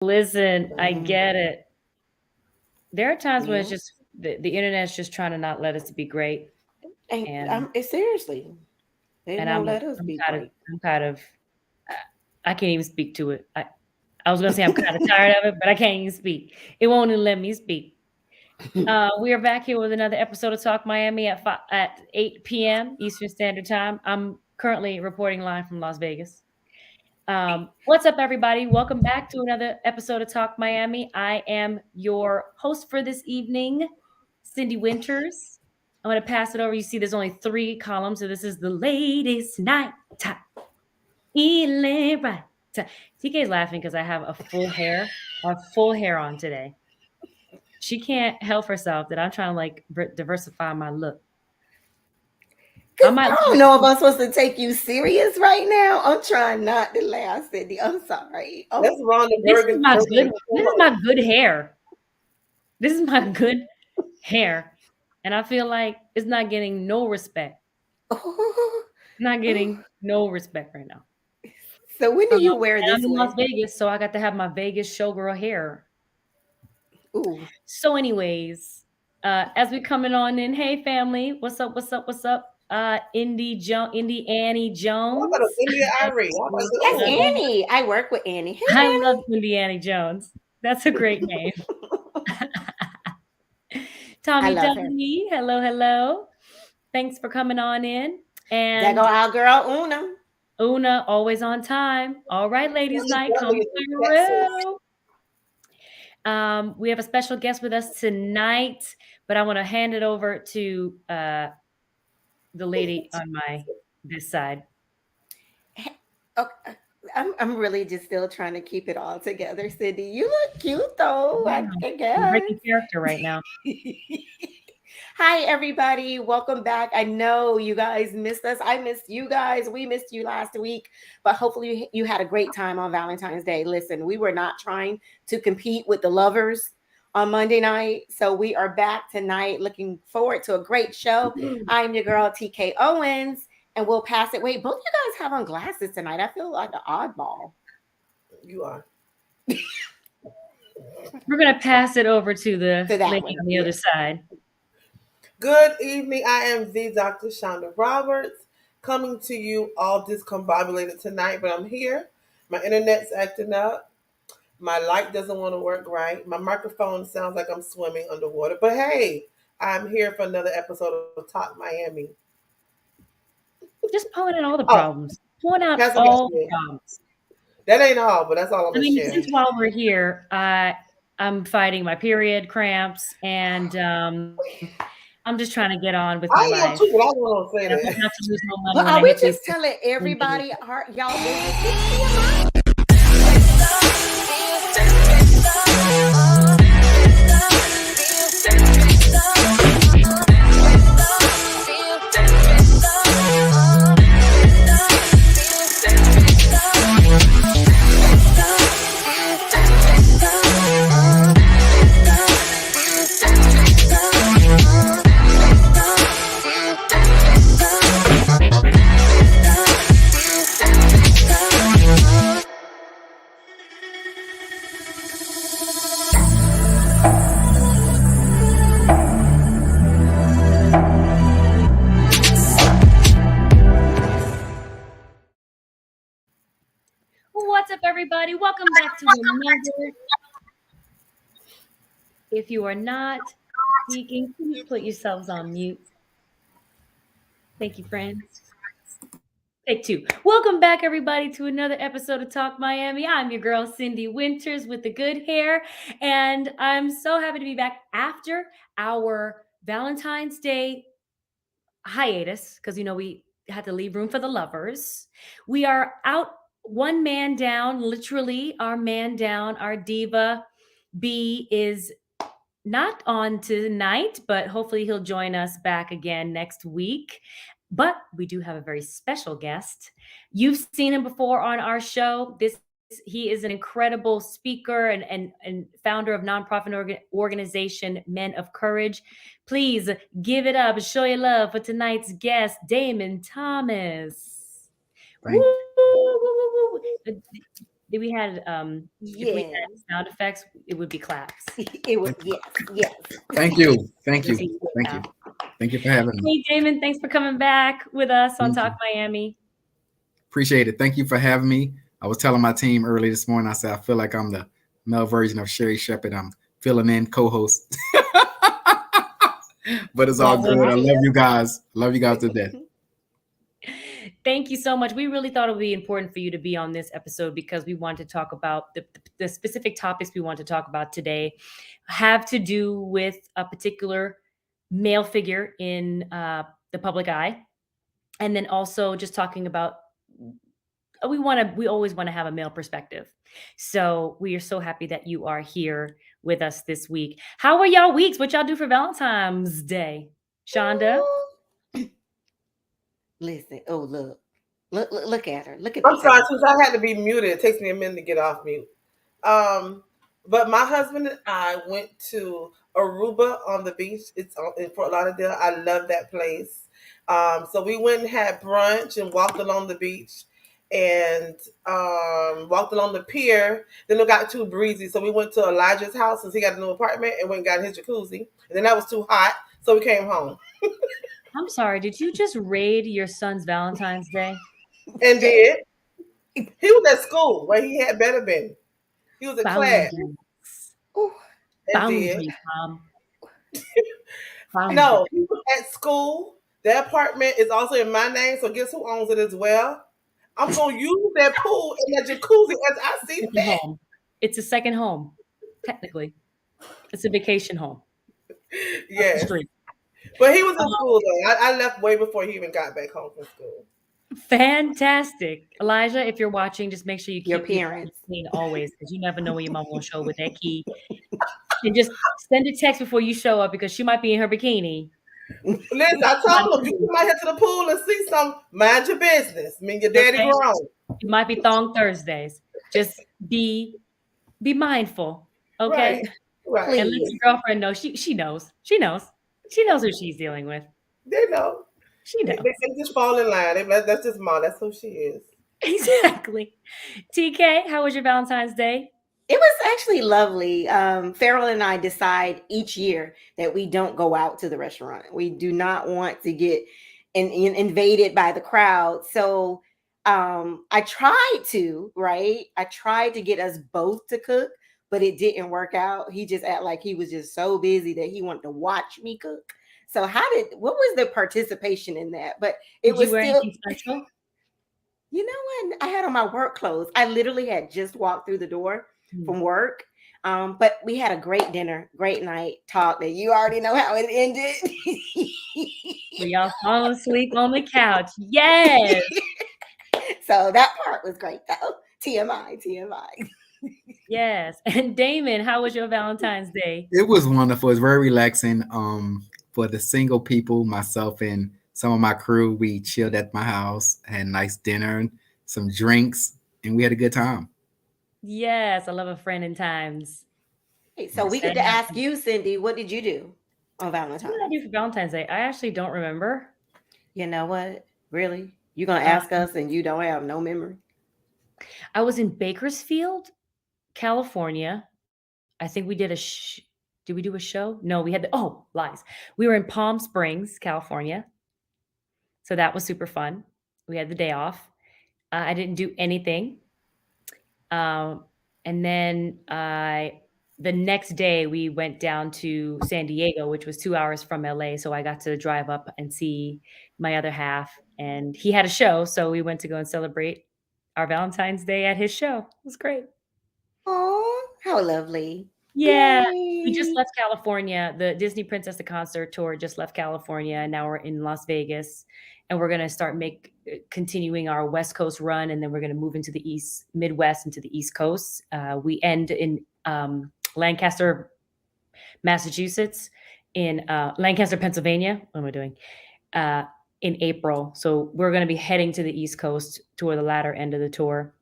Listen, I get it. There are times when it's Yeah. just the internet's just trying to not let us be great, And and it's seriously, they and won't I'm let us I'm be kind of great. I'm kind of I can't even speak to it. I was gonna say I'm kind of tired of it, but I can't even speak. It won't even let me speak. We are back here with another episode of Talk Miami at 8 p.m. Eastern Standard Time. I'm currently reporting live from Las Vegas. What's up, everybody? Welcome back to another episode of Talk Miami. I am your host for this evening, Syndee Winters. I'm going to pass it over. You see, there's only 3 columns, so this is the latest night time. Feeling right. TK is laughing because I have full hair on today. She can't help herself that I'm trying to diversify my look. I might I don't know if I'm supposed to take you serious right now. I'm trying not to laugh, Cindy. I'm sorry. That's Oh, Rhonda This is Bergen. my good. This is my good hair. This is my good hair, and I feel like it's not getting no respect. oh, Not oh. getting no respect right now. So when do you wear And I'm this in Las one? Vegas, so I got to have my Vegas showgirl hair. Ooh, So, anyways, as we coming on in, hey family, what's up? What's up? What's up? Indie Annie I thought it was Jones. India I Irie. I was like, that's oh, Annie. I work with Annie. I love Hey, Indie Annie Jones. That's a great name. Annie. I Tommy love her. W. Hello, hello. Thanks for coming on in. There go And our girl Una. Una, always on time. All right, ladies' Kelly night, come Belly is in Texas. through. We have a special guest with us tonight, but I want to hand it over to the lady on this side. Okay. I'm really just still trying to keep it all together, Cindy. You look cute though, Yeah, I I'm guess. breaking character right now. Hi, everybody. Welcome back. I know you guys missed us. I missed you guys. We missed you last week, but hopefully you had a great time on Valentine's Day. Listen, we were not trying to compete with the lovers on Monday night. So we are back tonight. Looking forward to a great show. I'm your girl, TK Owens, and we'll pass it. Wait, both you guys have on glasses tonight. I feel like an oddball. You are. We're going to pass it over to the To that lady one. on the Yeah. other side. Good evening. I am the Dr. Shonda Roberts, coming to you all discombobulated tonight, but I'm here. My internet's acting up. My light doesn't want to work right. My microphone sounds like I'm swimming underwater. But hey, I'm here for another episode of Talk Miami. Just point out all the Oh, problems. Point out that's about all the it. problems. That ain't all, but that's all I'm I gonna mean, share. since while we're here, I'm fighting my period cramps, and I'm just trying to get on with my I life. am too, but I don't And say I hope that. not to lose no money But when are I we hit these just telling 15 days. everybody y'all business? It's TMI. What's up, everybody? Welcome back to another. If you are not speaking, please put yourselves on mute. Thank you, friends. Take 2. Welcome back, everybody, to another episode of Talk Miami. I'm your girl, Syndee Winters, with the good hair. And I'm so happy to be back after our Valentine's Day hiatus, because, we had to leave room for the lovers. We are out one man down, literally, our man down, our diva. B is not on tonight, but hopefully he'll join us back again next week. But we do have a very special guest. You've seen him before on our show. He is an incredible speaker and founder of nonprofit organization Men of Courage. Please give it up, show your love for tonight's guest, Damon Thomas. Thank Woo, woo, woo, woo. we had if we Yes. had sound effects, it would be claps. It was yes. Thank you. Thank you. You'll see it Thank now. you. Thank you for having me. Hey Damon, thanks for coming back with us on Thank Talk you. Miami. Appreciate it. Thank you for having me. I was telling my team early this morning, I said, I feel like I'm the male version of Sherry Shepherd. I'm filling in co-host. But it's all Well, good. I right. love you guys. Love you guys to death. Thank you so much. We really thought it would be important for you to be on this episode because we want to talk about the specific topics we want to talk about today have to do with a particular male figure in the public eye. And then also just talking about we always want to have a male perspective. So we are so happy that you are here with us this week. How are y'all weeks? What y'all do for Valentine's Day? Shonda? Listen, oh look at her. Look at I'm the sorry, face. since I had to be muted. It takes me a minute to get off mute. But my husband and I went to Aruba on the beach. It's in Fort Lauderdale. I love that place. So we went and had brunch and walked along the beach and walked along the pier. Then it got too breezy, so we went to Elijah's house since he got a new apartment and went and got his jacuzzi. And then that was too hot, so we came home. I'm sorry, did you just raid your son's Valentine's Day? And did. He was at school where he had better been. He was in class. Boundaries. Ooh. And did. Boundaries, Mom. Boundaries. No, he was at school. The apartment is also in my name, so guess who owns it as well? I'm gonna use that pool and that jacuzzi as I see Second fit. home. It's a second home, technically. It's a vacation home. Up the Yes, street. but he was in school though. I left way before he even got back home from school. Fantastic. Elijah, if you're watching, just make sure you Your keep your parents. clean always, because you never know when your mom will show up with that key. And just send a text before you show up because she might be in her bikini. Listen, I told him, you might head to the pool and see some. Mind your business. I mean, your daddy Okay. grown. It might be Thong Thursdays. Just be mindful. Okay. Right. And let Please. your girlfriend know she knows. She knows. She knows who she's dealing with. They know. She They, knows. they just fall in line. That's just mom. That's who she is. Exactly. TK, how was your Valentine's Day? It was actually lovely. Farrell and I decide each year that we don't go out to the restaurant. We do not want to get invaded by the crowd. So I tried to, right? I tried to get us both to cook, but it didn't work out. He just acted like he was just so busy that he wanted to watch me cook. So what was the participation in that? But it Did was you wear still, anything special? you know what? I had on my work clothes. I literally had just walked through the door from work. But we had a great dinner, great night, talk that you already know how it ended. Were y'all falling asleep on the couch? Yes. So that part was great though. TMI. Yes. And Damon, how was your Valentine's Day? It was wonderful. It's very relaxing. For the single people, myself and some of my crew, we chilled at my house, had a nice dinner, some drinks, and we had a good time. Yes, I love a friend in times. So we get to ask you, Syndee, what did you do on Valentine's? What did I do for Valentine's Day? I actually don't remember. You know what? Really? You're going to ask us and you don't have no memory? I was in Bakersfield, California. I think we did did we do a show? No, we had lies. We were in Palm Springs, California. So that was super fun. We had the day off. I didn't do anything. And then the next day we went down to San Diego, which was 2 hours from LA. So I got to drive up and see my other half, and he had a show. So we went to go and celebrate our Valentine's Day at his show. It was great. Oh, how lovely. Yeah. Yay. We just left California. The Disney Princess the Concert tour just left California, and now we're in Las Vegas, and we're going to start continuing our West Coast run, and then we're going to move into the Midwest, into the East Coast. We end in Lancaster, Massachusetts, in Lancaster, Pennsylvania. What am I doing? In April. So we're going to be heading to the East Coast toward the latter end of the tour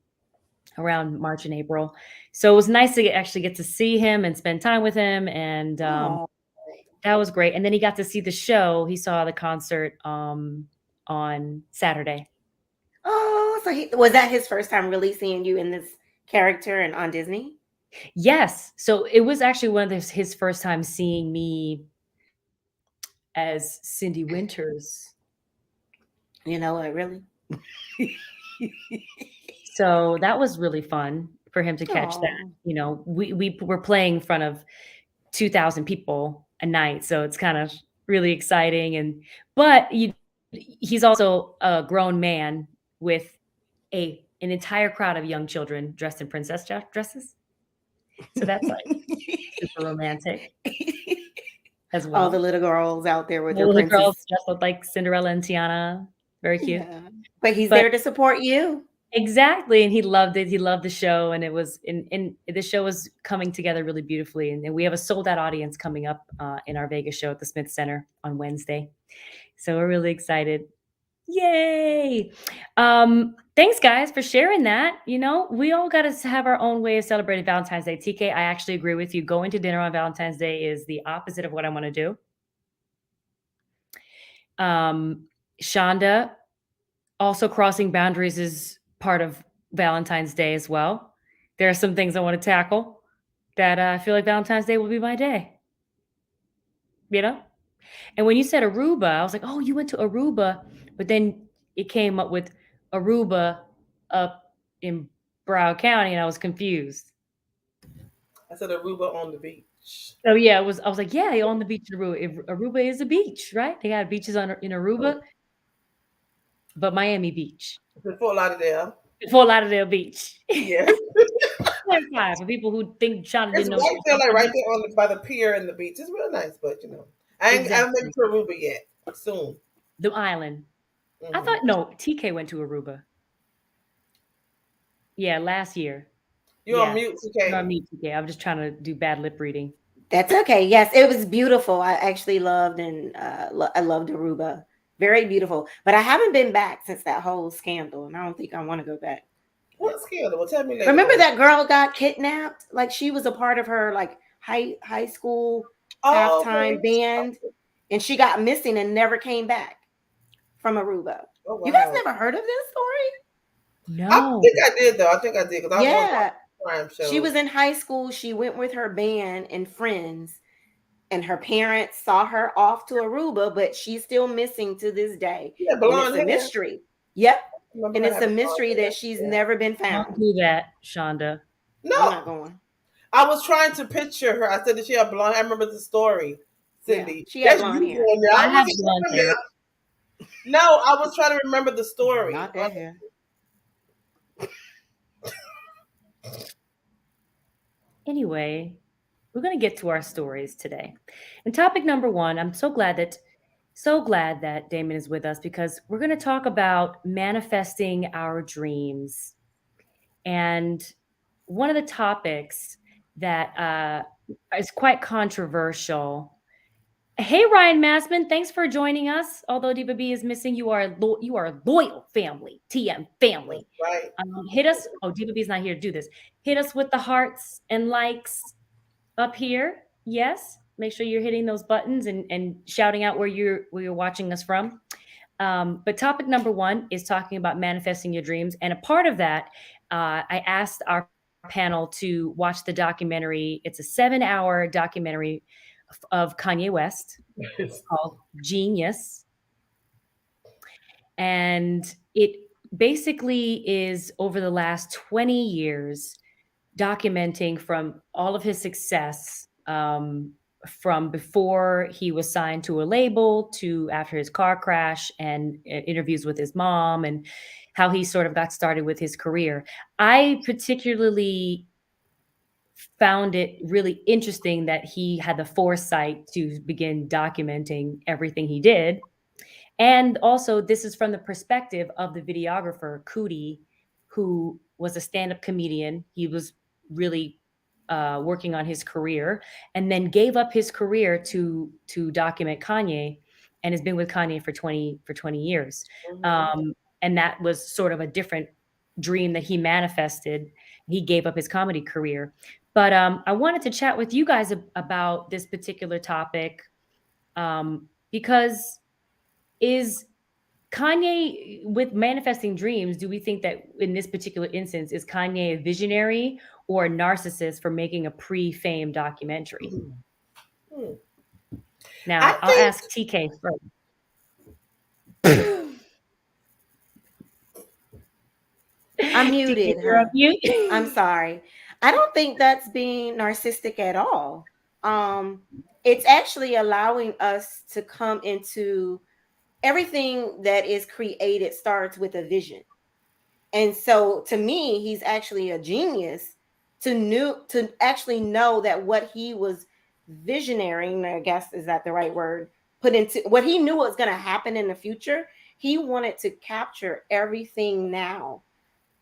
around March and April. So it was nice to actually get to see him and spend time with him. And that was great. And then he got to see the show. He saw the concert on Saturday. Oh, so was that his first time really seeing you in this character and on Disney? Yes. So it was actually one of his first time seeing me as Syndee Winters. You know what, really? So that was really fun for him to catch that. Oh. You know, we were playing in front of 2,000 people a night, so it's kind of really exciting. And but he's also a grown man with an entire crowd of young children dressed in princess dresses. So that's like super romantic as All the well. little girls out there with The their little girls princess. dressed up like Cinderella and Tiana. Very cute. Yeah. But he's But there to support you. exactly, and he loved it. He loved the show, and it was and the show was coming together really beautifully. And we have a sold out audience coming up in our Vegas show at the Smith Center on Wednesday. So we're really excited. Yay! Thanks, guys, for sharing that. You know, we all got to have our own way of celebrating Valentine's Day. TK, I actually agree with you. Going to dinner on Valentine's Day is the opposite of what I want to do. Shonda, also crossing boundaries is part of Valentine's Day as well. There are some things I want to tackle that I feel like Valentine's Day will be my day. You know? And when you said Aruba, I was like, oh, you went to Aruba, but then it came up with Aruba up in Broward County, and I was confused. I said Aruba on the beach. Oh yeah, it was. I was like, yeah, on the beach in Aruba. Aruba is a beach, right? They got beaches in Aruba, but Miami Beach, It's in Fort Lauderdale. Fort Lauderdale Beach. Yes. Clarify for people who think Shauna It's didn't know. right there, like right there on by the pier and the beach. It's real nice, but I haven't been to Aruba yet. Soon. The island. I Mhm. thought no. TK went to Aruba. Yeah, last year. You're Yeah. on mute, You're okay? on mute, TK. I'm just trying to do bad lip reading. That's okay. Yes, it was beautiful. I actually loved I loved Aruba. Very beautiful. But I haven't been back since that whole scandal, and I don't think I want to go back. What scandal? Well, tell me later. Remember that girl got kidnapped? Like she was a part of her like high school halftime band, and she got missing and never came back from Aruba. Oh, wow. You guys never heard of this story? No. I think I did though. I think I did because I Yeah. crime show. She was in high school. She went with her band and friends, and her parents saw her off to Aruba, but she's still missing to this day. Yeah, And blonde it's a hair. mystery. Yep. Remember And her it's a having mystery blonde hair? that she's Yeah. never been Don't found. do that, Shonda. I'm No, not going. I was trying to picture her. I said that she had blonde. I remember the story, Syndee. Yeah, she had That's blonde you hair. doing that. I have wasn't blonde doing hair. that. No, I was trying to remember the story. Not that hair. Anyway, we're going to get to our stories today. And topic number one, I'm so glad that Damon is with us because we're going to talk about manifesting our dreams. And one of the topics that is quite controversial. Hey, Ryan Massman, thanks for joining us. Although Diva B is missing, you are a loyal family, TM family. Right. Hit us. Oh, Diva B is not here to do this. Hit us with the hearts and likes up here. Yes, make sure you're hitting those buttons and shouting out where you're watching us from. But topic number one is talking about manifesting your dreams, and a part of that, I asked our panel to watch the documentary. It's a 7-hour documentary of Kanye West called Genius. And it basically is over the last 20 years documenting from all of his success from before he was signed to a label to after his car crash and interviews with his mom and how he sort of got started with his career. I particularly found it really interesting that he had the foresight to begin documenting everything he did. And also, this is from the perspective of the videographer, Cootie, who was a stand-up comedian. He was really working on his career and then gave up his career to document Kanye and has been with Kanye for 20 years. Mhm. And that was sort of a different dream that he manifested. He gave up his comedy career. But I wanted to chat with you guys about this particular topic because is Kanye, with manifesting dreams, do we think that in this particular instance, is Kanye a visionary or a narcissist for making a pre-fame documentary? Hmm. I Now, I'll think ask TK first. I'm TK, muted, you're on huh? mute. I'm sorry. I don't think that's being narcissistic at all. It's actually allowing us to come into everything that is created starts with a vision. And so to me, he's actually a genius to actually know that what he was visionarying, I guess is that the right word, put into what he knew was going to happen in the future. He wanted to capture everything now,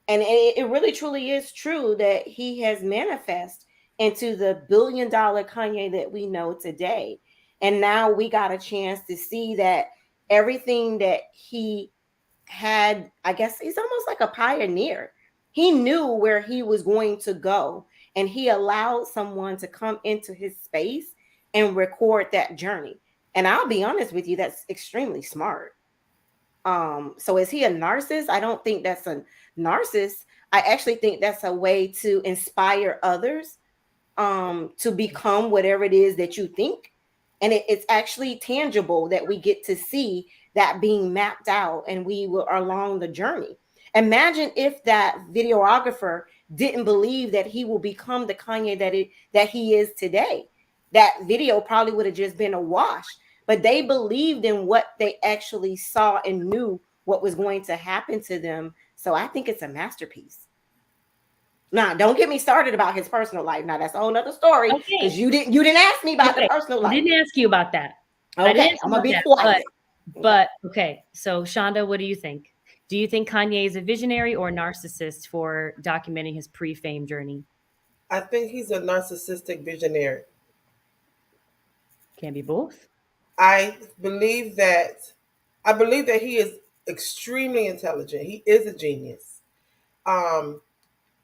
and it really truly is true that he has manifest into the $1 billion Kanye that we know today. And now we got a chance to see that everything that he had, I guess he's almost like a pioneer. He knew where he was going to go, and he allowed someone to come into his space and record that journey. And I'll be honest with you, that's extremely smart. So is he a narcissist? I don't think that's a narcissist. I actually think that's a way to inspire others to become whatever it is that you think. And it's actually tangible that we get to see that being mapped out and we are along the journey. Imagine if that videographer didn't believe that he will become the Kanye that he is today. That video probably would have just been a wash, but they believed in what they actually saw and knew what was going to happen to them. So I think it's a masterpiece. Now, don't get me started about his personal life. Now, that's a whole nother story because Okay. you didn't ask me about the Okay. personal I life. didn't ask you about that. I didn't Okay, ask I'm you gonna about be that. quiet. But okay. So Shonda, what do you think? Do you think Kanye is a visionary or a narcissist for documenting his pre-fame journey? I think he's a narcissistic visionary. Can be both. I believe that I believe that he is extremely intelligent. He is a genius. Um,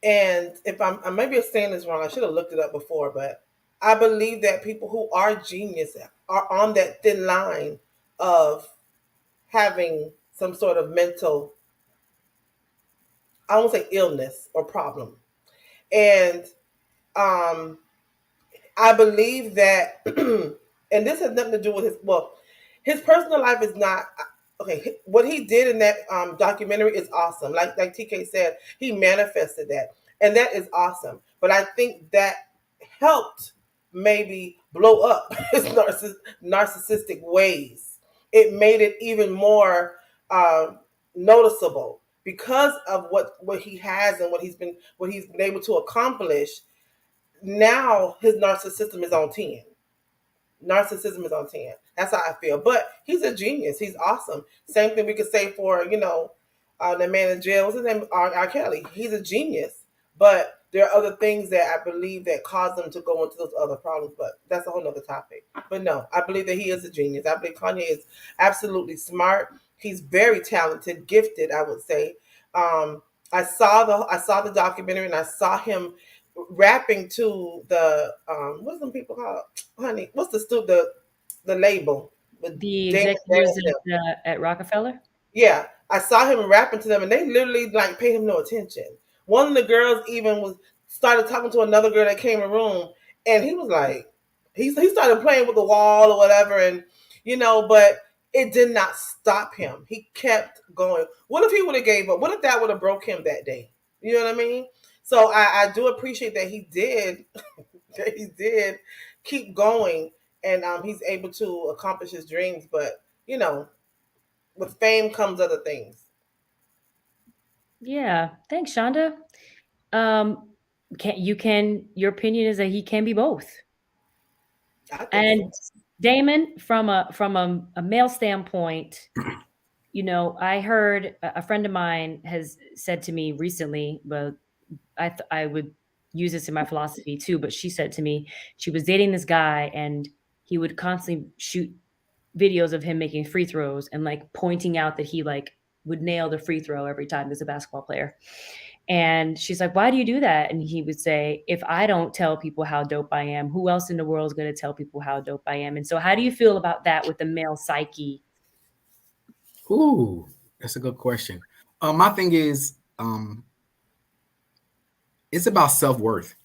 and if I maybe saying this wrong, I should have looked it up before, but I believe that people who are genius are on that thin line of having some sort of mental, I won't say illness or problem. And um, I believe that, and this has nothing to do with his personal life is not okay. What he did in that documentary is awesome. Like TK said, he manifested that, and that is awesome. But I think that helped maybe blow up his narcissistic ways. It made it even more noticeable because of what he has and what he's been able to accomplish. Now his narcissism is on 10. Narcissism is on 10. That's how I feel. But he's a genius. He's awesome. Same thing we could say for, the man in jail. What's his name? R. Kelly. He's a genius. But there are other things that I believe that cause him to go into those other problems. But that's a whole nother topic. But no, I believe that he is a genius. I believe Kanye is absolutely smart. He's very talented, gifted, I would say. I saw the documentary and I saw him rapping to the what's them people called? Honey, what's the label with The Damon executives Dash? at Rockefeller. Yeah, I saw him rapping to them, and they literally like paid him no attention. One of the girls even was started talking to another girl that came in the room, and he was like, he started playing with the wall or whatever, and but it did not stop him. He kept going. What if he would have gave up? What if that would have broke him that day? You know what I mean? So I do appreciate that he did that he did keep going, and he's able to accomplish his dreams. But with fame comes other things. Yeah. Thanks, Shonda. Um, your opinion is that he can be both. I think so. And Damon, from a male standpoint, I heard a friend of mine has said to me recently, but I would use this in my philosophy too, but she said to me she was dating this guy and he would constantly shoot videos of him making free throws and like pointing out that he like would nail the free throw every time as a basketball player. And she's like, "Why do you do that?" And he would say, "If I don't tell people how dope I am, who else in the world is going to tell people how dope I am?" And so how do you feel about that with the male psyche? Ooh, That's a good question. My thing is, it's about self worth,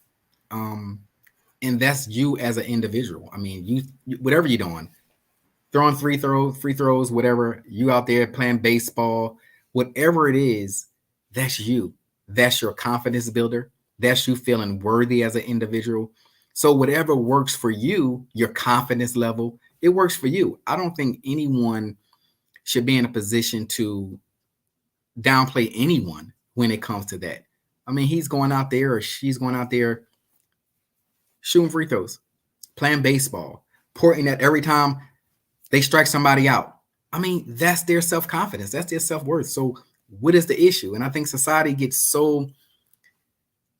and that's you as an individual. I mean, whatever you're doing, throwing free throws, whatever you out there playing baseball, whatever it is, that's you. That's your confidence builder. That's you feeling worthy as an individual. So whatever works for you, your confidence level, it works for you. I don't think anyone should be in a position to downplay anyone when it comes to that. I mean, he's going out there or she's going out there shooting free throws, playing baseball, porting that every time they strike somebody out. I mean, that's their self confidence. That's their self worth. So, what is the issue? And I think society gets so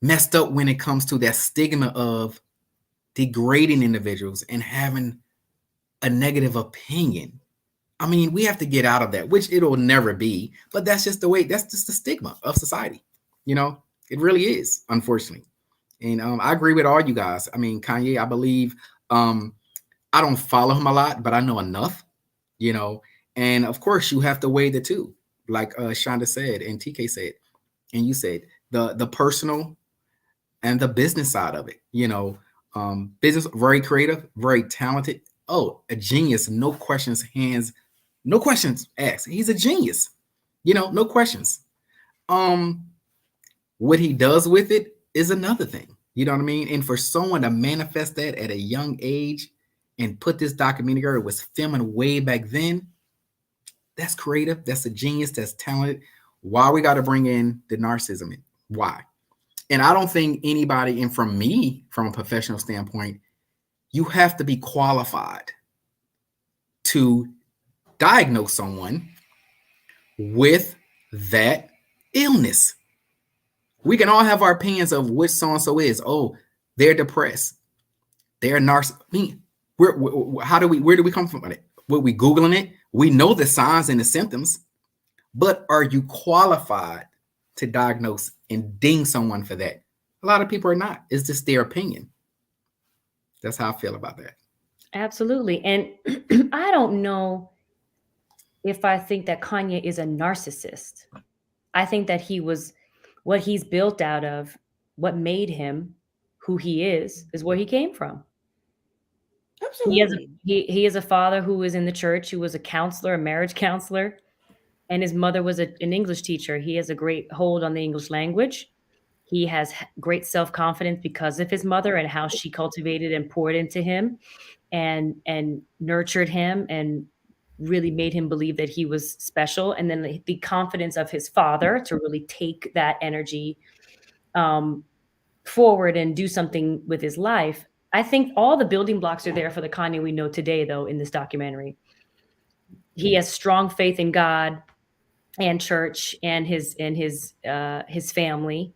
messed up when it comes to that stigma of degrading individuals and having a negative opinion. I mean, we have to get out of that, which it'll never be. But that's just the way, that's just the stigma of society. You know, it really is, unfortunately. And I agree with all you guys. I mean, Kanye, I believe I don't follow him a lot, but I know enough, you know. And of course, you have to weigh the two, like Shonda said and TK said, and you said the personal and the business side of it. You know, business, very creative, very talented. Oh, a genius, no questions, no questions asked. He's a genius, you know, no questions. What he does with it is another thing. You know what I mean? And for someone to manifest that at a young age and put this documentary together, it was filming way back then. That's creative. That's a genius. That's talented. Why we got to bring in the narcissism? Why? And I don't think anybody, and from me, from a professional standpoint, you have to be qualified to diagnose someone with that illness. We can all have our opinions of which so-and-so is. Oh, they're depressed. They're narcissist. I mean, where do we come from it? Were we Googling it? We know the signs and the symptoms, but are you qualified to diagnose and ding someone for that? A lot of people are not. It's just their opinion. That's how I feel about that. Absolutely. And I don't know if I think that Kanye is a narcissist. I think that he was what he's built out of, what made him who he is where he came from. Absolutely. He is a father who was in the church, who was a counselor, a marriage counselor, and his mother was an English teacher. He has a great hold on the English language. He has great self-confidence because of his mother and how she cultivated and poured into him and nurtured him and really made him believe that he was special. And then the confidence of his father to really take that energy forward and do something with his life. I think all the building blocks are there for the Kanye we know today, though, in this documentary. He has strong faith in God and church and his family.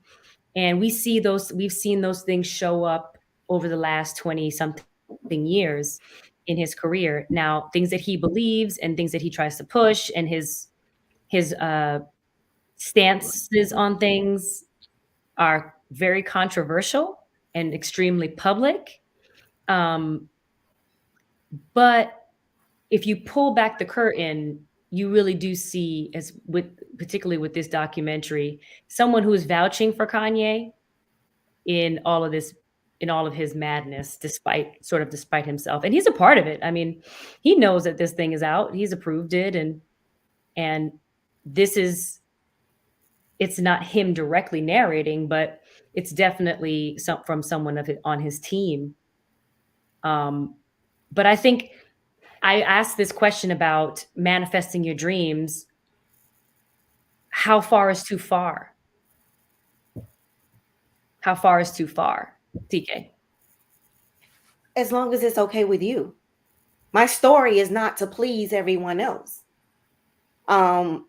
And we've seen those things show up over the last 20 something years in his career. Now, things that he believes and things that he tries to push and his stances on things are very controversial and extremely public. But if you pull back the curtain, you really do see, particularly with this documentary, someone who is vouching for Kanye in all of his madness, despite himself. And he's a part of it. I mean, he knows that this thing is out. He's approved it. And it's not him directly narrating, but it's definitely from someone on his team. But I think I asked this question about manifesting your dreams. How far is too far? How far is too far, TK? As long as it's okay with you. My story is not to please everyone else. The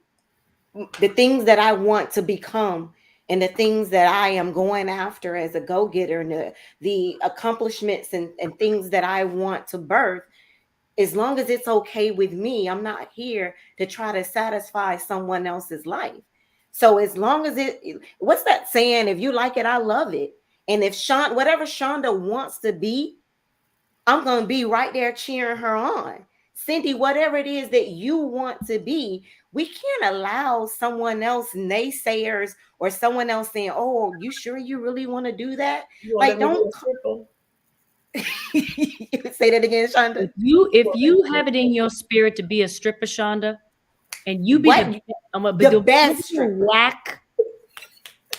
things that I want to become and the things that I am going after as a go-getter and the accomplishments and things that I want to birth, as long as it's okay with me, I'm not here to try to satisfy someone else's life. So as long as what's that saying? If you like it, I love it. And if whatever Shonda wants to be, I'm going to be right there cheering her on. Syndee, whatever it is that you want to be, we can't allow someone else, naysayers, or someone else saying, "Oh, you sure you really want to do that?" You want Like, to let me don't be a stripper? say that again, Shonda. If you have it in your spirit to be a stripper, Shonda, and you be What? the The best stripper. whack,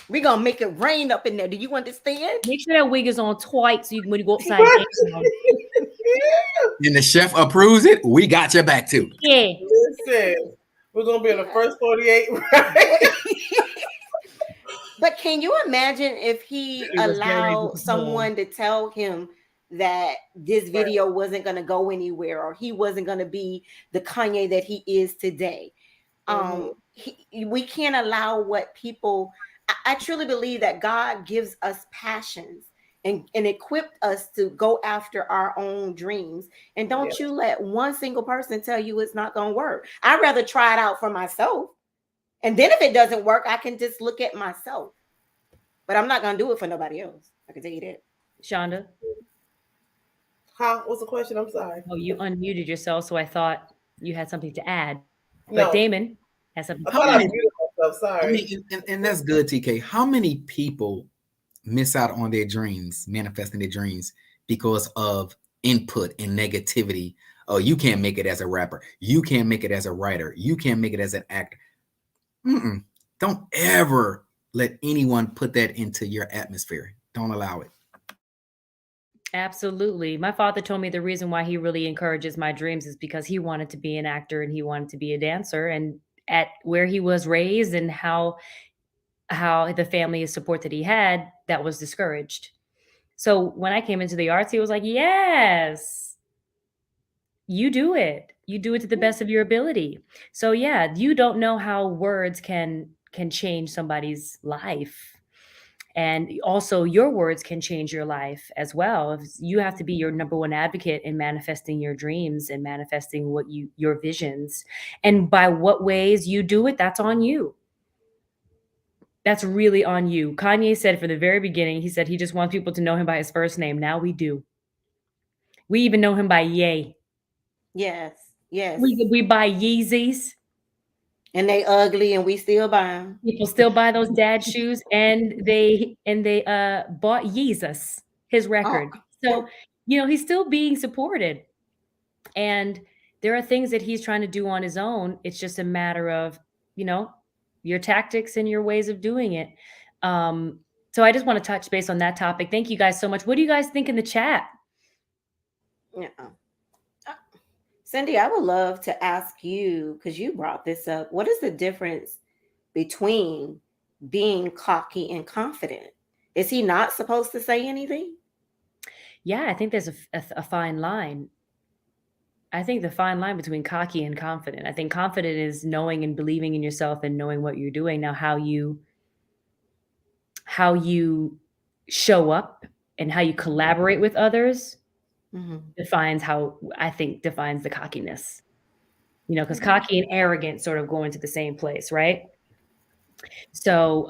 We're gonna make it rain up in there. Do you understand? make sure that wig is on tight so you when you go upside down. And the chef approves it, we got your back too. Yeah. Listen, we're gonna be in the first 48, right? But can you imagine if he It was very allowed disappointing. someone to tell him that this video wasn't going to go anywhere, or he wasn't going to be the Kanye that he is today? We can't allow what people. I truly believe that God gives us passions and equipped us to go after our own dreams. And don't you let one single person tell you it's not going to work. I'd rather try it out for myself. And then if it doesn't work, I can just look at myself. But I'm not going to do it for nobody else. I can tell you that. Shonda. Huh? What's the question? I'm sorry. Oh, you unmuted yourself, so I thought you had something to add. But No. Damon has something I to thought I add. muted myself. I Sorry. mean, and that's good, TK. How many people miss out on their dreams, manifesting their dreams because of input and negativity? Oh, you can't make it as a rapper. You can't make it as a writer. You can't make it as an actor. Don't ever let anyone put that into your atmosphere. Don't allow it. Absolutely. My father told me the reason why he really encourages my dreams is because he wanted to be an actor and he wanted to be a dancer. And at where he was raised and how the family support that he had, that was discouraged. So when I came into the arts, he was like, yes, you do it. You do it to the best of your ability. So yeah, you don't know how words can change somebody's life. And also your words can change your life as well. You have to be your number one advocate in manifesting your dreams and manifesting your visions. And by what ways you do it, that's on you. That's really on you. Kanye said from the very beginning, he said he just wants people to know him by his first name. Now we do. We even know him by Ye. Yes. Yes. We buy Yeezys. And they ugly and we still buy them. People still buy those dad shoes, and they bought Yeezus, his record. So, he's still being supported. And there are things that he's trying to do on his own. It's just a matter of, your tactics and your ways of doing it. So I just want to touch base on that topic. Thank you guys so much. What do you guys think in the chat? Yeah. Syndee, I would love to ask you, because you brought this up, what is the difference between being cocky and confident? Is he not supposed to say anything? Yeah, I think there's a fine line. I think the fine line between cocky and confident. I think confident is knowing and believing in yourself and knowing what you're doing. Now, how you show up and how you collaborate with others defines the cockiness. Because cocky and arrogant sort of go into the same place, right? So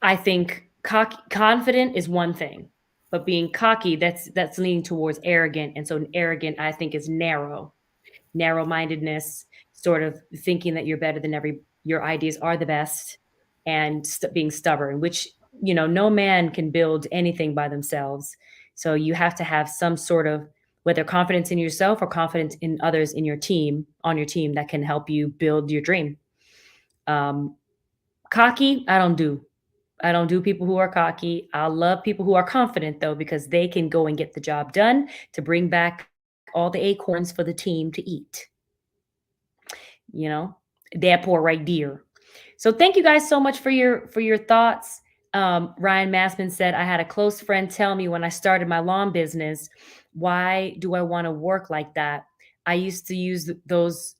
I think confident is one thing, but being cocky, that's leaning towards arrogant. And so arrogant, I think, is narrow-mindedness, sort of thinking that you're better than your ideas are the best, and being stubborn, which, no man can build anything by themselves. So you have to have some sort of, whether confidence in yourself or confidence in others on your team that can help you build your dream. Cocky, I don't do people who are cocky. I love people who are confident, though, because they can go and get the job done to bring back all the acorns for the team to eat. That poor right dear. So thank you guys so much for your thoughts. Ryan Massman said, I had a close friend tell me when I started my lawn business, why do I want to work like that? I use those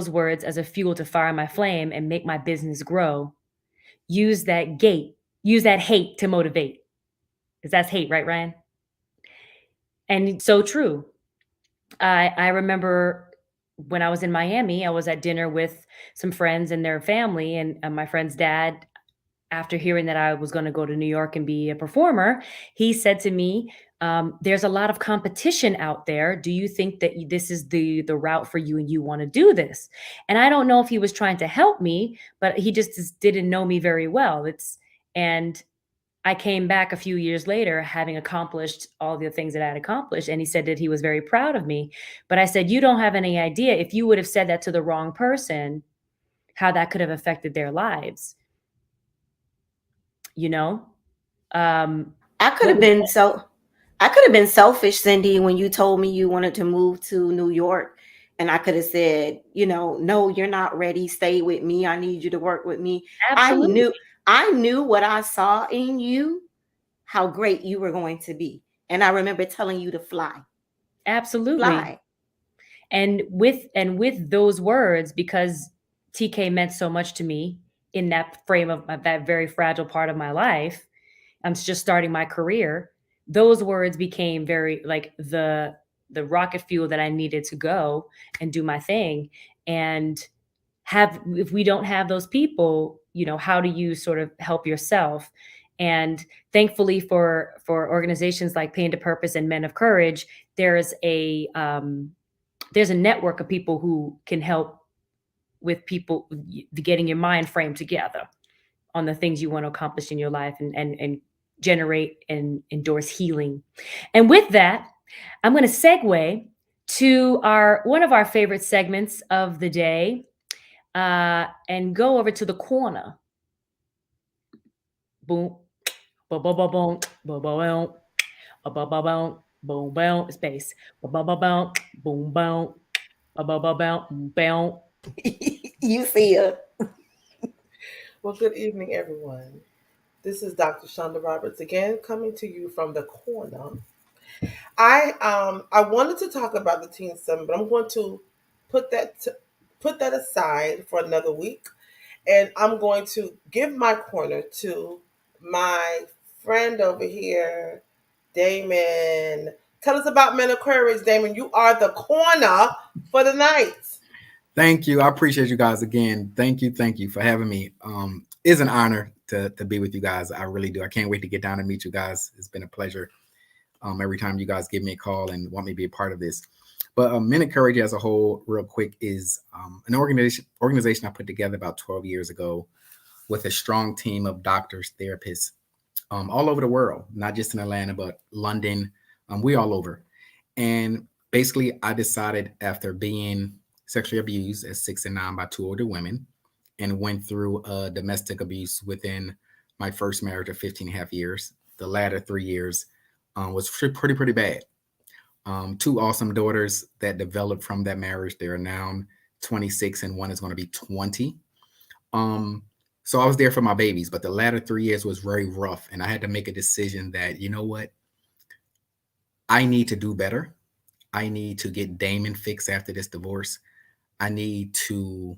words as a fuel to fire my flame and make my business grow. Use that hate to motivate. Because that's hate, right, Ryan? And so true. I remember when I was in Miami, I was at dinner with some friends and their family, and my friend's dad after hearing that I was going to go to New York and be a performer, he said to me, there's a lot of competition out there. Do you think that this is the route for you and you want to do this? And I don't know if he was trying to help me, but he just didn't know me very well. And I came back a few years later having accomplished all the things that I had accomplished. And he said that he was very proud of me. But I said, you don't have any idea if you would have said that to the wrong person, how that could have affected their lives. You know? I could have been selfish, Syndee, when you told me you wanted to move to New York. And I could have said, no, you're not ready. Stay with me. I need you to work with me. Absolutely. I knew what I saw in you, how great you were going to be. And I remember telling you to fly. Absolutely. Fly. And with those words, because TK meant so much to me in that frame of that very fragile part of my life, I'm just starting my career. Those words became very like the rocket fuel that I needed to go and do my thing. And if we don't have those people, how do you sort of help yourself? And thankfully for organizations like Pain to Purpose and Men of Courage, there's a network of people who can help with people getting your mind framed together on the things you want to accomplish in your life and generate and endorse healing. And with that, I'm going to segue to one of our favorite segments of the day, and go over to the corner. Boom, boom, boom, boom, boom, boom, boom, boom, boom, boom, boom, space, boom, boom, boom, boom, boom, boom, boom, boom. You see her. Well, good evening, everyone. This is Dr. Shonda Roberts again, coming to you from the corner. I wanted to talk about the Teen Summit, but I'm going to put that aside for another week, and I'm going to give my corner to my friend over here, Damon. Tell us about Men of Courage, Damon. You are the corner for the night. Thank you. I appreciate you guys again. Thank you for having me. It's an honor to be with you guys. I really do. I can't wait to get down and meet you guys. It's been a pleasure. Every time you guys give me a call and want me to be a part of this. But Men of Courage as a whole, real quick, is an organization I put together about 12 years ago with a strong team of doctors, therapists, all over the world, not just in Atlanta, but London. We all over. And basically, I decided after being sexually abused at 6 and 9 by 2 older women, and went through domestic abuse within my first marriage of 15 and a half years. The latter 3 years was pretty bad. 2 awesome daughters that developed from that marriage. They are now 26 and one is going to be 20. So I was there for my babies, but the latter 3 years was very rough. And I had to make a decision that, you know what? I need to do better. I need to get Damon fixed after this divorce. I need to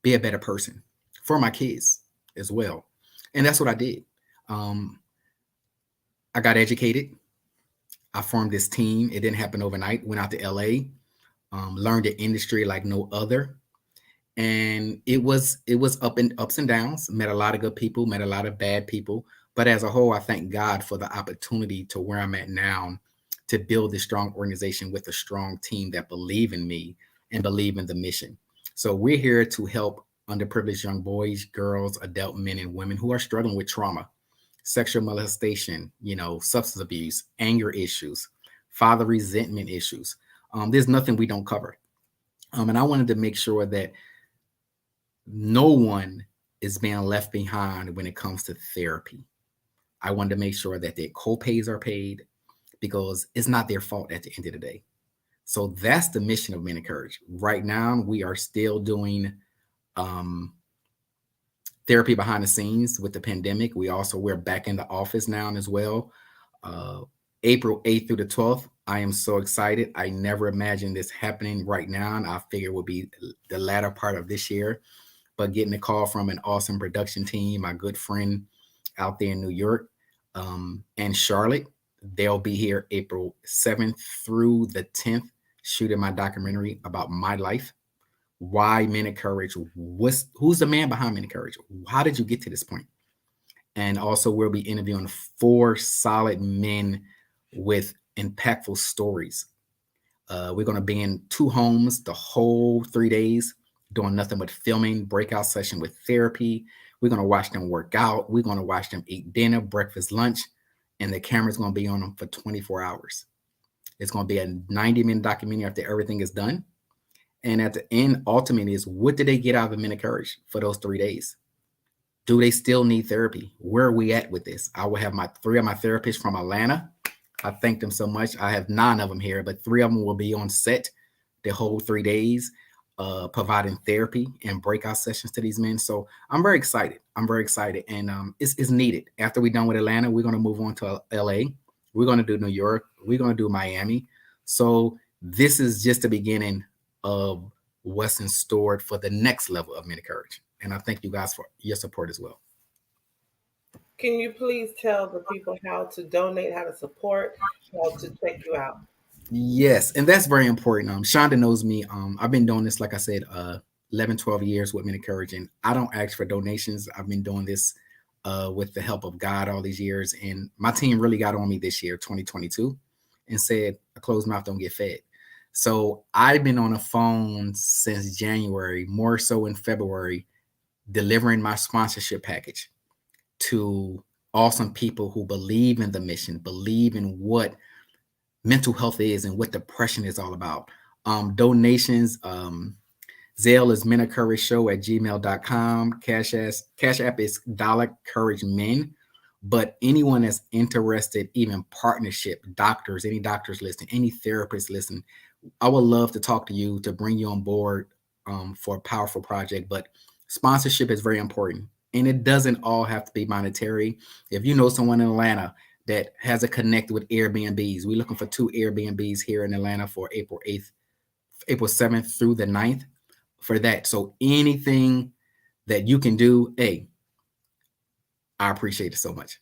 be a better person for my kids as well. And that's what I did. I got educated. I formed this team. It didn't happen overnight. Went out to LA, learned the industry like no other. And it was ups and downs. Met a lot of good people, met a lot of bad people. But as a whole, I thank God for the opportunity to where I'm at now, to build this strong organization with a strong team that believe in me and believe in the mission. So we're here to help underprivileged young boys, girls, adult men, and women who are struggling with trauma, sexual molestation, substance abuse, anger issues, father resentment issues. There's nothing we don't cover. And I wanted to make sure that no one is being left behind when it comes to therapy. I wanted to make sure that their co-pays are paid, because it's not their fault at the end of the day. So that's the mission of Men of Courage. Right now, we are still doing therapy behind the scenes with the pandemic. We're back in the office now as well. April 8th through the 12th. I am so excited. I never imagined this happening right now. And I figure it would be the latter part of this year. But getting a call from an awesome production team, my good friend out there in New York and Charlotte, they'll be here April 7th through the 10th, shooting my documentary about my life. Why Men of Courage? Who's the man behind Men of Courage? How did you get to this point? And also, we'll be interviewing 4 solid men with impactful stories. We're going to be in 2 homes the whole 3 days, doing nothing but filming, breakout session with therapy. We're going to watch them work out. We're going to watch them eat dinner, breakfast, lunch, and the camera's going to be on them for 24 hours. It's going to be a 90-minute documentary after everything is done. And at the end, ultimately, is what did they get out of Men of Courage for those 3 days? Do they still need therapy? Where are we at with this? I will have my 3 of my therapists from Atlanta. I thank them so much. I have 9 of them here, but 3 of them will be on set the whole 3 days, providing therapy and breakout sessions to these men. So I'm very excited. I'm very excited, and it's needed. After we're done with Atlanta, we're going to move on to LA. We're going to do New York. We're going to do Miami. So this is just the beginning of what's in store for the next level of Men of Courage. And I thank you guys for your support as well. Can you please tell the people how to donate, how to support, how to check you out? Yes, and that's very important. Shonda knows me. I've been doing this, like I said, 11, 12 years with Men of Courage, and I don't ask for donations. I've been doing this with the help of God all these years, and my team really got on me this year, 2022, and said, a closed mouth don't get fed. So I've been on the phone since January, more so in February, delivering my sponsorship package to awesome people who believe in the mission, believe in what mental health is and what depression is all about. Donations, Zelle is menofcourageshow@gmail.com. Cash App is $Courage Men. But anyone that's interested, even partnership, doctors, any doctors listening, any therapists listening, I would love to talk to you, to bring you on board for a powerful project. But sponsorship is very important. And it doesn't all have to be monetary. If you know someone in Atlanta that has a connect with Airbnbs, we're looking for 2 Airbnbs here in Atlanta for April 8th, April 7th through the 9th for that. So anything that you can do, hey, I appreciate it so much.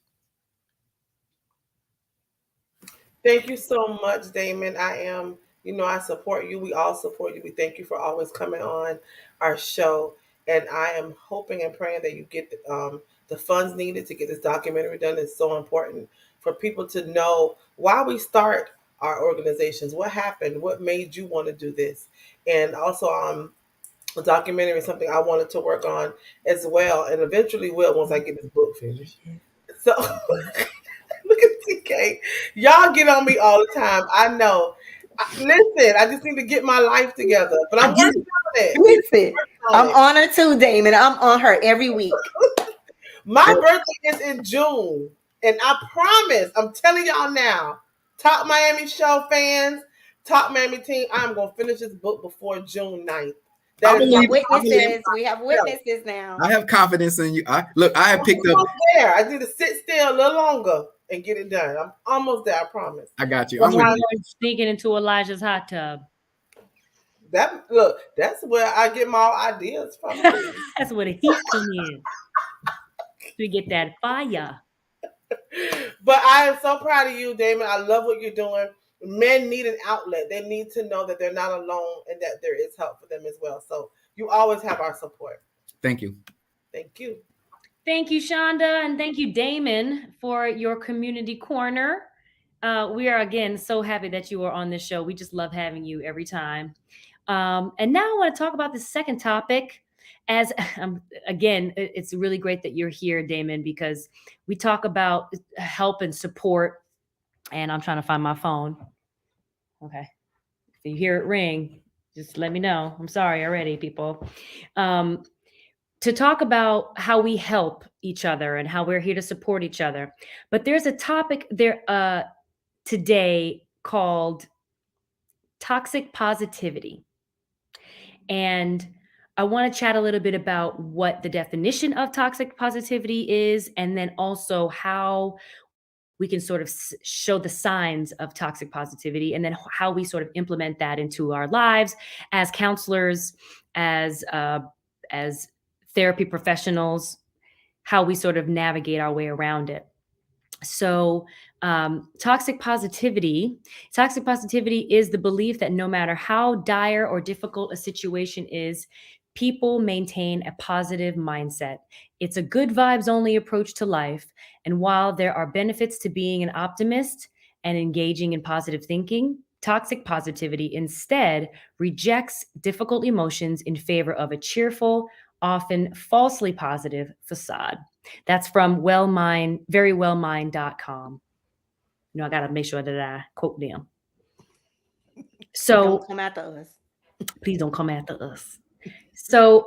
Thank you so much, Damon. I support you. We all support you. We thank you for always coming on our show. And I am hoping and praying that you get the funds needed to get this documentary done. It's so important for people to know why we start our organizations, what happened, what made you want to do this. And also, a documentary is something I wanted to work on as well, and eventually will once I get this book finished. So look at TK. Y'all get on me all the time. I know. Listen, I just need to get my life together, but I'm working on it. Listen, I'm on her too, Damon. I'm on her every week. My birthday is in June, and I promise, I'm telling y'all now, Top Miami Show fans, Top Miami team, I'm going to finish this book before June 9th. We have witnesses. We have witnesses now. I have confidence in you. I have picked up. There. I need to sit still a little longer and get it done. I'm almost there, I promise. I got you. I'm sneaking into Elijah's hot tub. That's where I get my ideas from. That's where the heat come in. We get that fire. But I am so proud of you, Damon. I love what you're doing. Men need an outlet. They need to know that they're not alone and that there is help for them as well. So you always have our support. Thank you. Thank you. Thank you, Shonda, and thank you, Damon, for your community corner. We are, again, so happy that you are on this show. We just love having you every time. And now I want to talk about the second topic. As again, it's really great that you're here, Damon, because we talk about help and support. And I'm trying to find my phone. Okay. If you hear it ring, just let me know. I'm sorry already, people. To talk about how we help each other and how we're here to support each other. But there's a topic there today called toxic positivity. And I want to chat a little bit about what the definition of toxic positivity is, and then also how we can sort of show the signs of toxic positivity, and then how we sort of implement that into our lives as counselors, as therapy professionals, how we sort of navigate our way around it. So toxic positivity is the belief that no matter how dire or difficult a situation is, People maintain a positive mindset. It's a good vibes only approach to life. And while there are benefits to being an optimist and engaging in positive thinking, toxic positivity instead rejects difficult emotions in favor of a cheerful, often falsely positive facade. That's from verywellmind.com. You know, I got to make sure that I quote them. So Don't come after us. please don't come after us. So,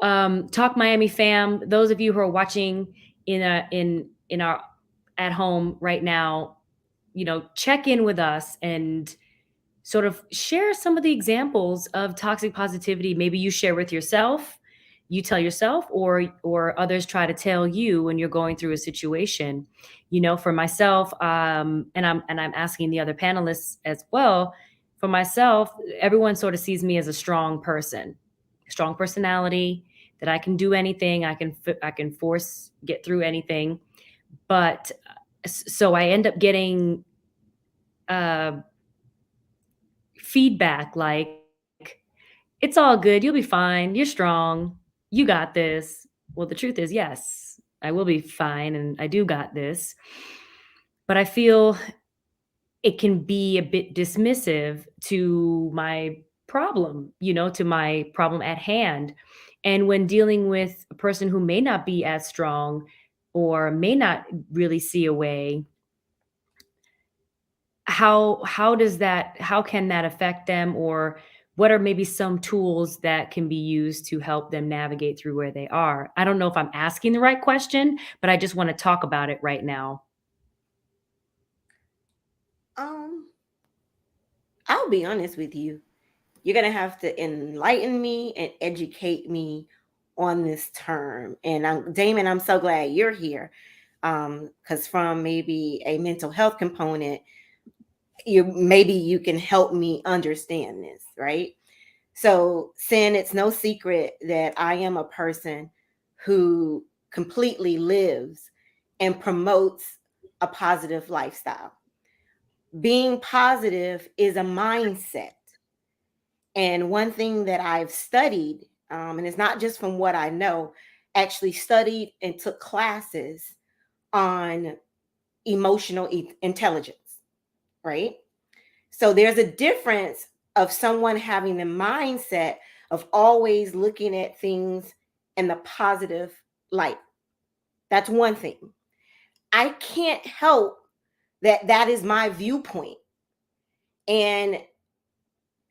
Talk Miami fam, those of you who are watching in our at home right now, you know, check in with us and sort of share some of the examples of toxic positivity. Maybe you share with yourself, you tell yourself, or others try to tell you when you're going through a situation. You know, for myself, and I'm asking the other panelists as well. For myself, everyone sort of sees me as a strong person, strong personality, that I can do anything, I can force get through anything. But so I end up getting uh, feedback like, it's all good, you'll be fine, you're strong, you got this. Well, the truth is, yes, I will be fine and I do got this. But I feel it can be a bit dismissive to my problem, you know, to my problem at hand. And when dealing with a person who may not be as strong or may not really see a way, how can that affect them, or what are maybe some tools that can be used to help them navigate through where they are? I don't know if I'm asking the right question, but I just want to talk about it right now. Um, I'll be honest with you. You're gonna have to enlighten me and educate me on this term. And Damon, I'm so glad you're here. Because from maybe a mental health component, you can help me understand this, right? So, Sin, it's no secret that I am a person who completely lives and promotes a positive lifestyle. Being positive is a mindset. And one thing that I've studied, and it's not just from what I know, actually studied and took classes on emotional intelligence, right? So there's a difference of someone having the mindset of always looking at things in the positive light. That's one thing. I can't help that is my viewpoint. And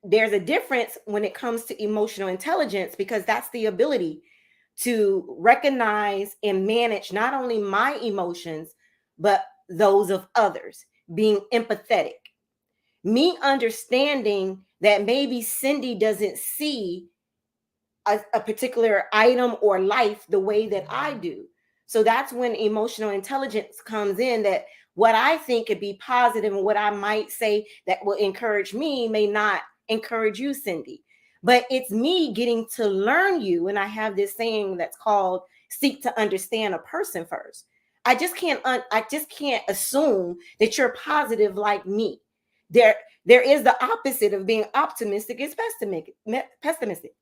there's a difference when it comes to emotional intelligence, because that's the ability to recognize and manage not only my emotions, but those of others, being empathetic. Me understanding that maybe Syndee doesn't see a particular item or life the way that I do. So that's when emotional intelligence comes in, that what I think could be positive and what I might say that will encourage me may not encourage you, Syndee. But it's me getting to learn you. And I have this saying that's called seek to understand a person first. I just can't assume that you're positive like me. There is the opposite of being optimistic is pessimistic.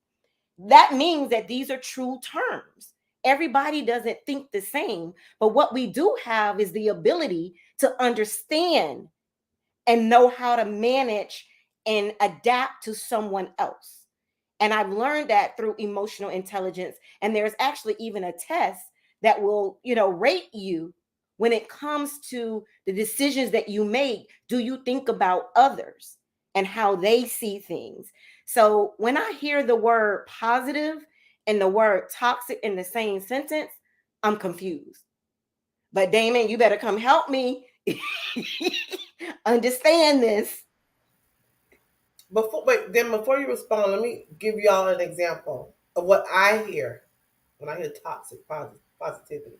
That means that these are true terms. Everybody doesn't think the same, but what we do have is the ability to understand and know how to manage and adapt to someone else. And I've learned that through emotional intelligence. And there's actually even a test that will, rate you when it comes to the decisions that you make. Do you think about others and how they see things? So when I hear the word positive and the word toxic in the same sentence, I'm confused. But Damon, you better come help me understand this. Before you respond, let me give y'all an example of what I hear when I hear toxic positivity.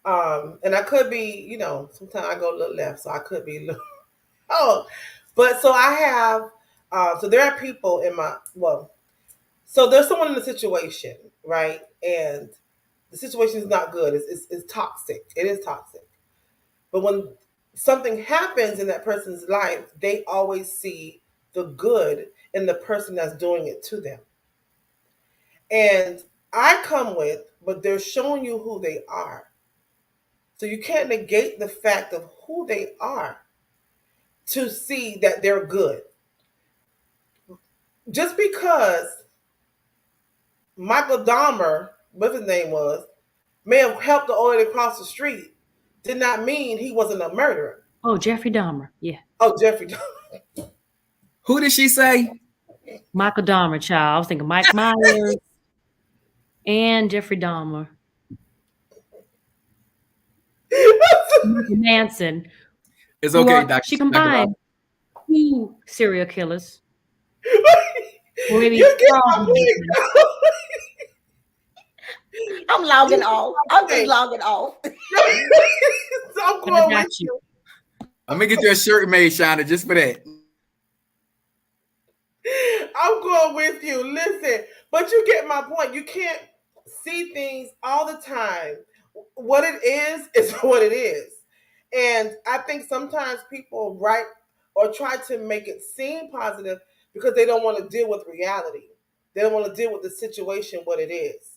And I could be, sometimes I go a little left, so I could be a little, oh, but so I have, so there are people so there's someone in the situation, right? And the situation is not good. It's toxic. It is toxic. But when something happens in that person's life, they always see the good in the person that's doing it to them. And I come with, but they're showing you who they are. So you can't negate the fact of who they are to see that they're good. Just because Michael Dahmer, what his name was, may have helped the old lady across the street, did not mean he wasn't a murderer. Oh, Jeffrey Dahmer. Yeah. Oh, Jeffrey Dahmer. Who did she say? Michael Dahmer, child. I was thinking Mike Myers and Jeffrey Dahmer. Michael Manson. It's okay, Dr. She combined two serial killers. Or maybe You get my point. I'm logging off. I'm just logging off. So I'm going with you. I'm gonna get you a shirt made, Shonda, just for that. I'm going with you. Listen, but you get my point. You can't see things all the time. What it is what it is. And I think sometimes people write or try to make it seem positive because they don't want to deal with reality. They don't want to deal with the situation, what it is.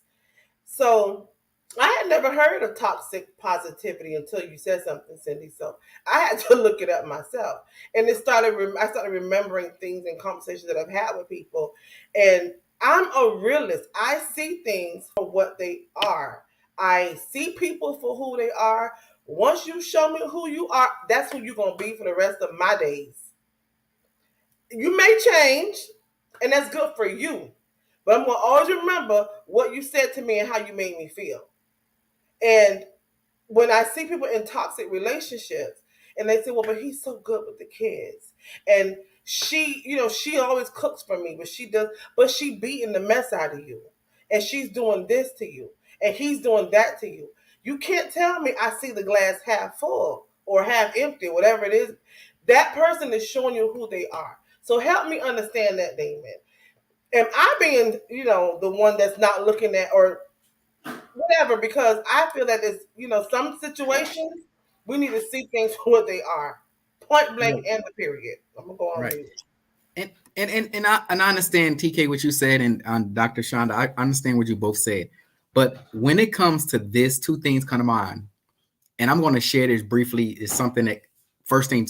So I had never heard of toxic positivity until you said something, Syndee. So I had to look it up myself, and I started remembering things and conversations that I've had with people. And I'm a realist. I see things for what they are. I see people for who they are. Once you show me who you are, that's who you're gonna be for the rest of my days. You may change, and that's good for you. But I'm gonna always remember what you said to me and how you made me feel. And when I see people in toxic relationships and they say, well, but he's so good with the kids. And she always cooks for me, but she beating the mess out of you. And she's doing this to you. And he's doing that to you. You can't tell me I see the glass half full or half empty, whatever it is. That person is showing you who they are. So help me understand that, Damon. Am I being, the one that's not looking at or whatever? Because I feel that it's, some situations we need to see things for what they are, point blank and the period. I'm gonna go on. Right. And I understand, TK, what you said, and Dr. Shonda, I understand what you both said. But when it comes to this, two things come to mind, and I'm going to share this briefly. Is something that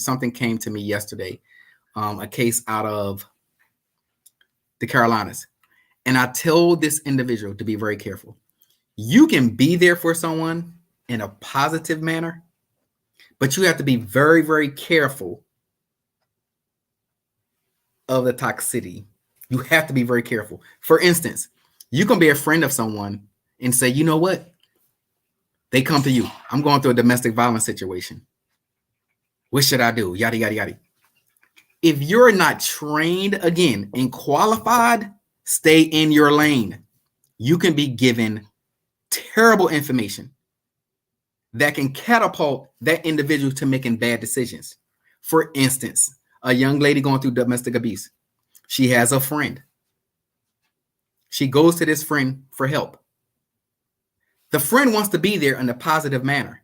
something came to me yesterday, a case out of the Carolinas. And I told this individual to be very careful. You can be there for someone in a positive manner, but you have to be very, very careful of the toxicity. You have to be very careful. For instance, you can be a friend of someone and say, you know what? They come to you. I'm going through a domestic violence situation. What should I do? Yada, yada, yada. If you're not trained again and qualified, stay in your lane. You can be given terrible information that can catapult that individual to making bad decisions. For instance, a young lady going through domestic abuse. She has a friend. She goes to this friend for help. The friend wants to be there in a positive manner.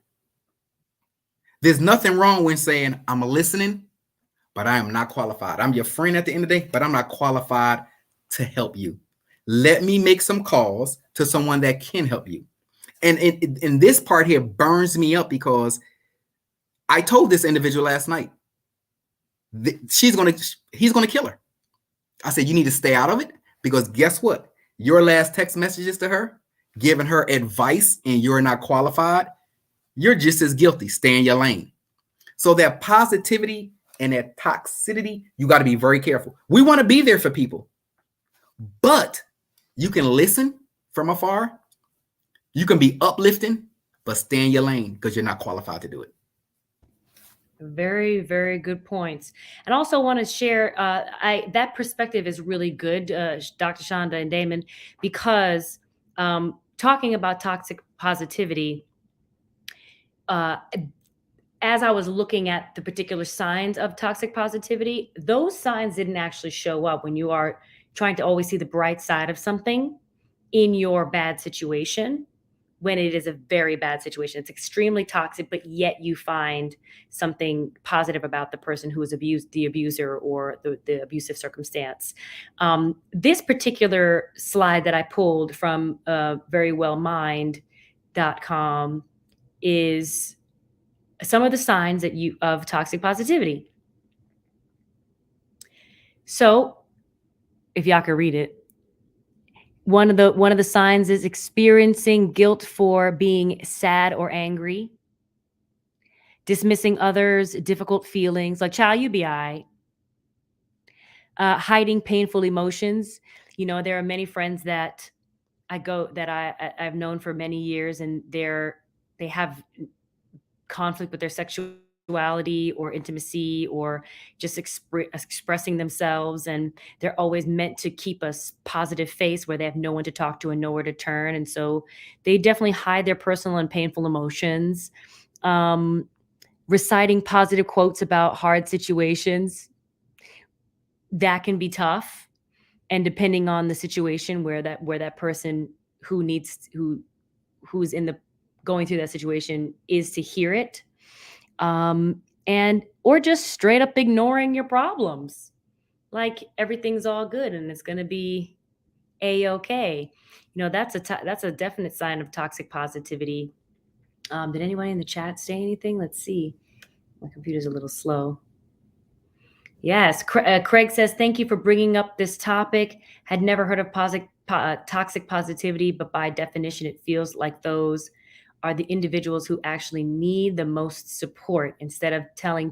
There's nothing wrong with saying, I'm listening, but I am not qualified. I'm your friend at the end of the day, but I'm not qualified to help you. Let me make some calls to someone that can help you. And in this part here burns me up because I told this individual last night, he's going to kill her. I said, you need to stay out of it because guess what? Your last text messages to her, giving her advice and you're not qualified, you're just as guilty. Stay in your lane. So that positivity and that toxicity, you got to be very careful. We want to be there for people, but you can listen from afar. You can be uplifting, but stay in your lane because you're not qualified to do it. Very, very good points. And also want to share, that perspective is really good, Dr. Shonda and Damon, because talking about toxic positivity, as I was looking at the particular signs of toxic positivity, those signs didn't actually show up when you are trying to always see the bright side of something in your bad situation. when it is a very bad situation. It's extremely toxic, but yet you find something positive about the person who is abused, the abuser, or the abusive circumstance. This particular slide that I pulled from verywellmind.com is some of the signs of toxic positivity. So if y'all can read it, one of the signs is experiencing guilt for being sad or angry, dismissing others' difficult feelings, like child, you be all right. Hiding painful emotions. There are many friends that I've known for many years, and they have conflict with their sexuality or intimacy or just expressing themselves, and they're always meant to keep a positive face where they have no one to talk to and nowhere to turn, and so they definitely hide their personal and painful emotions. Reciting positive quotes about hard situations, that can be tough, and depending on the situation where that person who's going through that situation is to hear it, or just straight up ignoring your problems, like everything's all good and it's going to be a-okay. That's a definite sign of toxic positivity. Did anyone in the chat say anything? Let's see. My computer's a little slow. Yes, Craig says, thank you for bringing up this topic. Had never heard of toxic positivity, but by definition, it feels like those are the individuals who actually need the most support instead of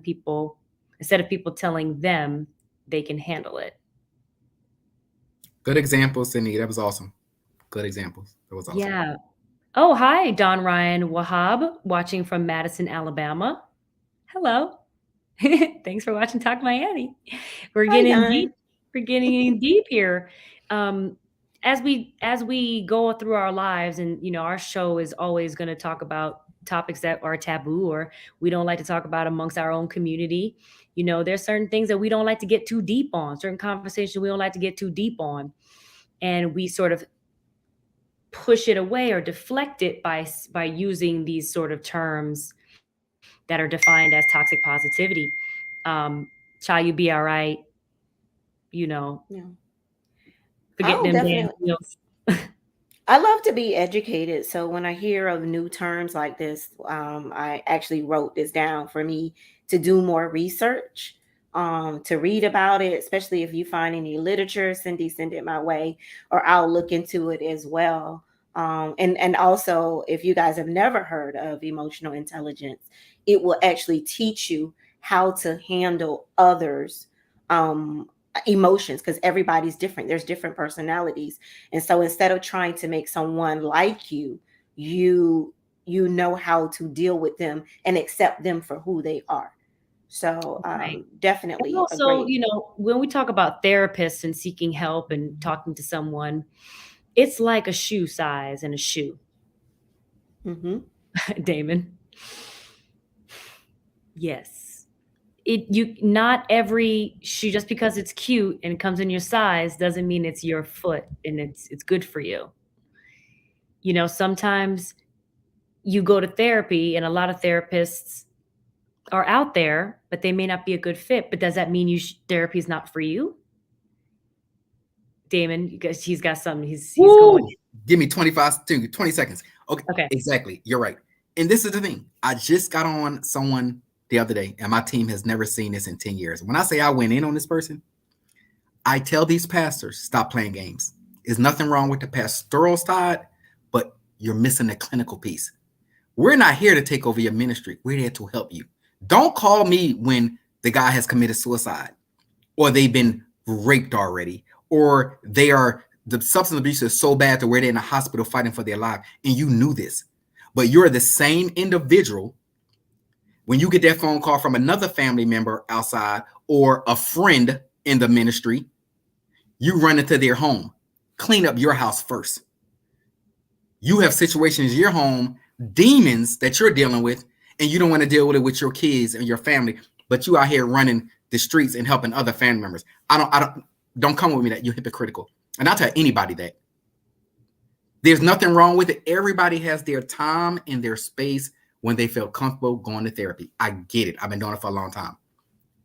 people telling them they can handle it. Good examples, Syndee. That was awesome. Good examples. That was awesome. Yeah. Oh, hi, Don Ryan Wahab, watching from Madison, Alabama. Hello. Thanks for watching Talk Miami. We're getting deep here. As we go through our lives, and our show is always going to talk about topics that are taboo or we don't like to talk about amongst our own community. There's certain things that we don't like to get too deep on, certain conversations we don't like to get too deep on, and we sort of push it away or deflect it by using these sort of terms that are defined as toxic positivity. Child, you be all right. Yeah. Forget them damn deals. I love to be educated. So when I hear of new terms like this, I actually wrote this down for me to do more research, to read about it, especially if you find any literature, Syndee, send it my way, or I'll look into it as well. And also, if you guys have never heard of emotional intelligence, it will actually teach you how to handle others' emotions, because everybody's different. There's different personalities. And so instead of trying to make someone like you, you know how to deal with them and accept them for who they are. So Right. Definitely. And also, when we talk about therapists and seeking help and talking to someone, it's like a shoe size and a shoe. Mm-hmm. Damon. Yes. Not every shoe, just because it's cute and it comes in your size, doesn't mean it's your foot and it's good for you. Sometimes you go to therapy, and a lot of therapists are out there, but they may not be a good fit. But does that mean therapy is not for you? Damon, because he's got something. He's going. Give me 20 seconds. Okay. Exactly. You're right. And this is the thing. I just got on someone the other day, and my team has never seen this in 10 years. When I say I went in on this person, I tell these pastors, stop playing games. There's nothing wrong with the pastoral side, but you're missing the clinical piece. We're not here to take over your ministry. We're here to help you. Don't call me when the guy has committed suicide, or they've been raped already, or the substance abuse is so bad to where they're in a hospital fighting for their life, and you knew this. But you're the same individual when you get that phone call from another family member outside or a friend in the ministry. You run into their home. Clean up your house first. You have situations in your home, demons that you're dealing with, and you don't want to deal with it with your kids and your family, but you out here running the streets and helping other family members. Don't come with me that you're hypocritical. And I'll tell anybody that. There's nothing wrong with it. Everybody has their time and their space when they feel comfortable going to therapy. I get it. I've been doing it for a long time.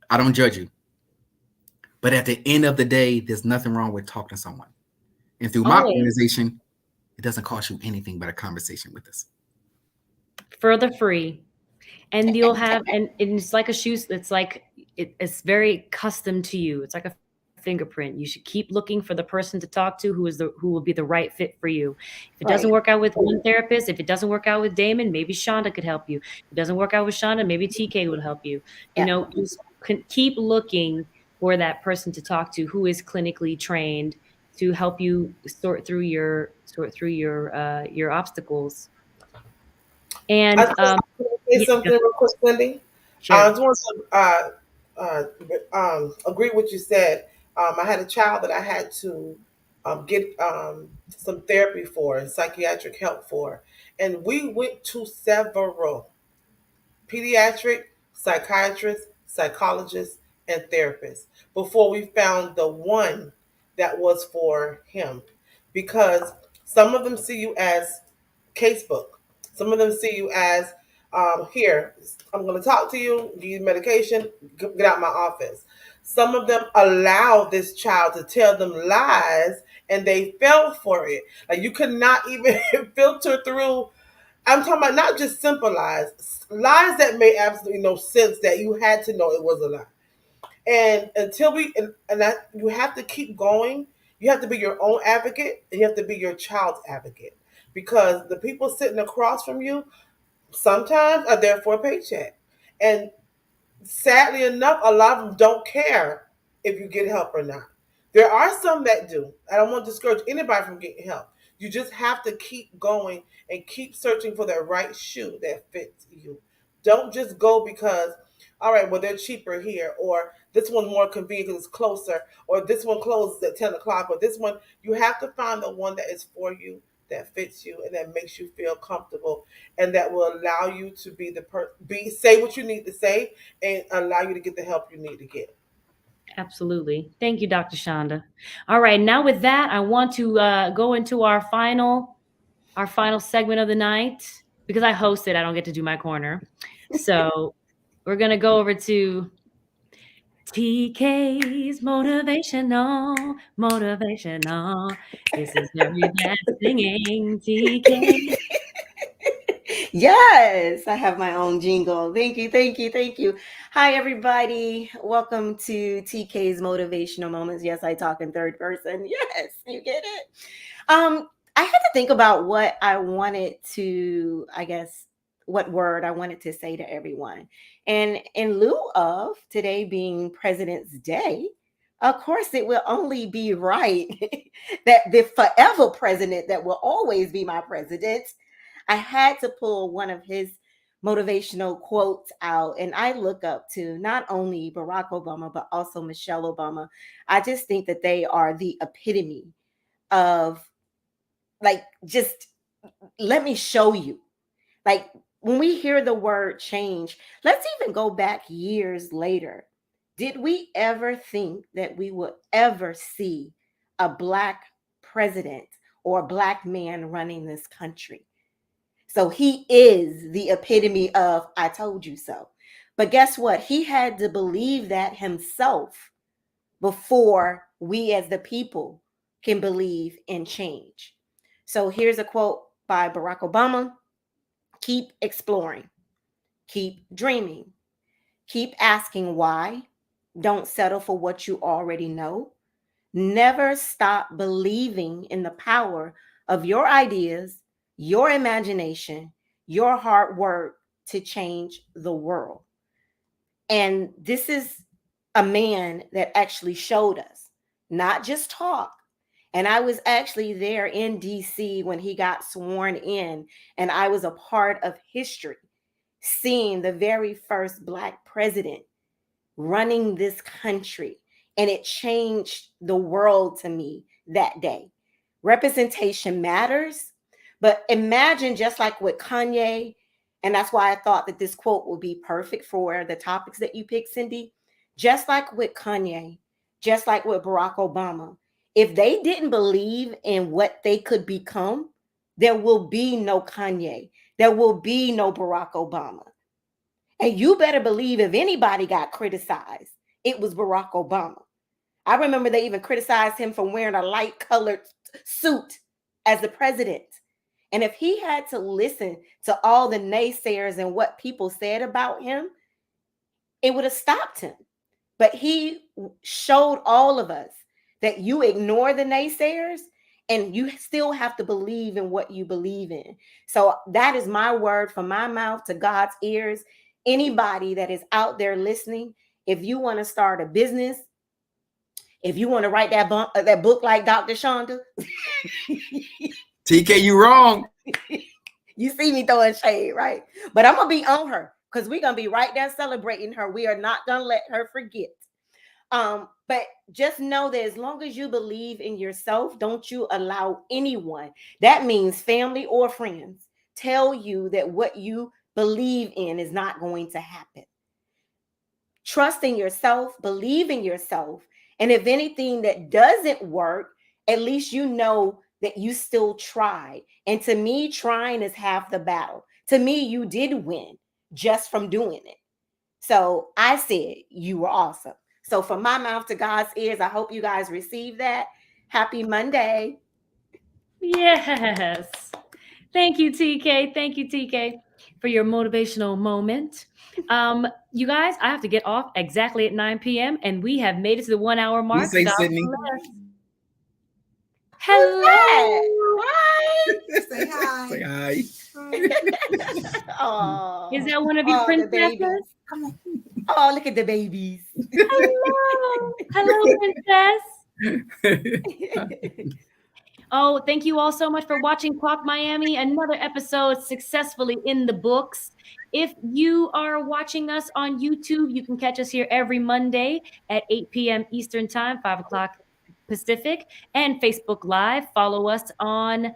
I don't judge you. But at the end of the day, there's nothing wrong with talking to someone. And through my Always. organization, it doesn't cost you anything but a conversation with us. Further free. And you'll have, and it's like a shoe, it's like, it's very custom to you. It's like a fingerprint. You should keep looking for the person to talk to who will be the right fit for you. If it doesn't work out with one therapist, if it doesn't work out with Damon, maybe Shonda could help you. If it doesn't work out with Shonda, maybe TK would help you. You know, just keep looking for that person to talk to who is clinically trained to help you sort through your obstacles. And I just say something real quick, Syndee. Sure. I just want to agree with what you said. I had a child that I had to get some therapy for and psychiatric help for, and we went to several pediatric psychiatrists, psychologists, and therapists before we found the one that was for him, because some of them see you as casebook. Some of them see you as, here, I'm going to talk to you, give you medication, get out my office. Some of them allow this child to tell them lies, and they fell for it. Like, you could not even filter through. I'm talking about not just simple lies that made absolutely no sense, that you had to know it was a lie. And until you have to keep going. You have to be your own advocate, and you have to be your child's advocate, because the people sitting across from you sometimes are there for a paycheck. And sadly enough, a lot of them don't care if you get help or not. There are some that do. I don't want to discourage anybody from getting help. You just have to keep going and keep searching for that right shoe that fits you. Don't just go because, all right, well, they're cheaper here, or this one's more convenient because it's closer, or this one closes at 10 o'clock, or this one. You have to find the one that is for you, that fits you, and that makes you feel comfortable, and that will allow you to say what you need to say, and allow you to get the help you need to get. Absolutely. Thank you, Dr. Shonda. All right. Now with that, I want to go into our final segment of the night. Because I hosted, I don't get to do my corner. So we're going to go over to TK's motivational. This is very bad singing, TK. Yes, I have my own jingle. Thank you. Hi, everybody. Welcome to TK's Motivational Moments. Yes, I talk in third person. Yes, you get it. I had to think about what I wanted to, what word I wanted to say to everyone. And in lieu of today being President's Day, of course, it will only be right that the forever president that will always be my president, I had to pull one of his motivational quotes out. And I look up to not only Barack Obama, but also Michelle Obama. I just think that they are the epitome of, like, just let me show you. Like, when we hear the word change, let's even go back years later. Did we ever think that we would ever see a Black president or a Black man running this country? So he is the epitome of I told you so. But guess what? He had to believe that himself before we as the people can believe in change. So here's a quote by Barack Obama. Keep exploring. Keep dreaming. Keep asking why. Don't settle for what you already know. Never stop believing in the power of your ideas, your imagination, your hard work to change the world. And this is a man that actually showed us, not just talk. And I was actually there in DC when he got sworn in, and I was a part of history, seeing the very first Black president running this country. And it changed the world to me that day. Representation matters, but imagine, just like with Kanye, and that's why I thought that this quote would be perfect for the topics that you picked, Syndee. Just like with Kanye, just like with Barack Obama, if they didn't believe in what they could become, there will be no Kanye. There will be no Barack Obama. And you better believe if anybody got criticized, it was Barack Obama. I remember they even criticized him for wearing a light colored suit as the president. And if he had to listen to all the naysayers and what people said about him, it would have stopped him. But he showed all of us that you ignore the naysayers and you still have to believe in what you believe in. So that is my word from my mouth to God's ears. Anybody that is out there listening, if you want to start a business, if you want to write that book like Dr. Shonda, TK, you wrong. You see me throwing shade, right? But I'm going to be on her because we're going to be right there celebrating her. We are not going to let her forget. But just know that as long as you believe in yourself, don't you allow anyone, that means family or friends, tell you that what you believe in is not going to happen. Trust in yourself, believe in yourself. And if anything that doesn't work, at least you know that you still tried. And to me, trying is half the battle. To me, you did win just from doing it. So I said you were awesome. So from my mouth to God's ears, I hope you guys receive that. Happy Monday. Yes. Thank you, TK. Thank you, TK, for your motivational moment. You guys, I have to get off exactly at 9 p.m. and we have made it to the 1 hour mark. Say, Sydney. Hello. Hi. Say hi. Say hi. Oh, Is that one of your princesses? Come on. Oh, look at the babies. Hello. Hello, princess. Oh, thank you all so much for watching Talk Miami. Another episode successfully in the books. If you are watching us on YouTube, you can catch us here every Monday at 8 p.m. Eastern Time, 5 o'clock Pacific, and Facebook Live. Follow us on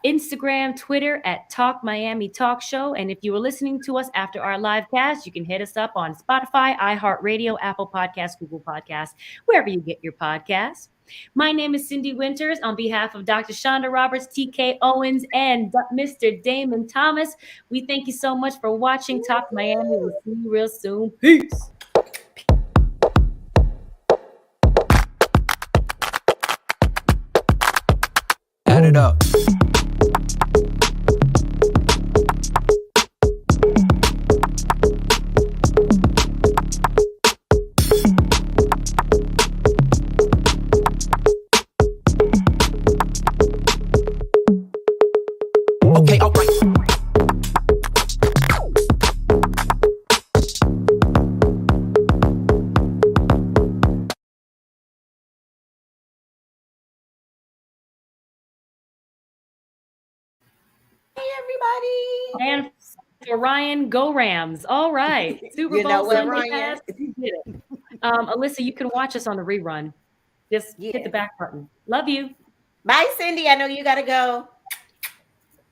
Instagram, Twitter at Talk Miami Talk Show. And if you were listening to us after our live cast, you can hit us up on Spotify, iHeartRadio, Apple Podcasts, Google Podcasts, wherever you get your podcasts. My name is Syndee Winters. On behalf of Dr. Shonda Roberts, TK Owens, and Mr. Damon Thomas, we thank you so much for watching Talk Miami. We'll see you real soon. Peace. Add it up. Okay, all right. Hey, everybody. And for Ryan, go Rams. All right. Super You know Bowl what, Sunday Ryan? pass. You did it. Alyssa, you can watch us on the rerun. Just hit Yeah. the back button. Love you. Bye, Syndee. I know you got to go.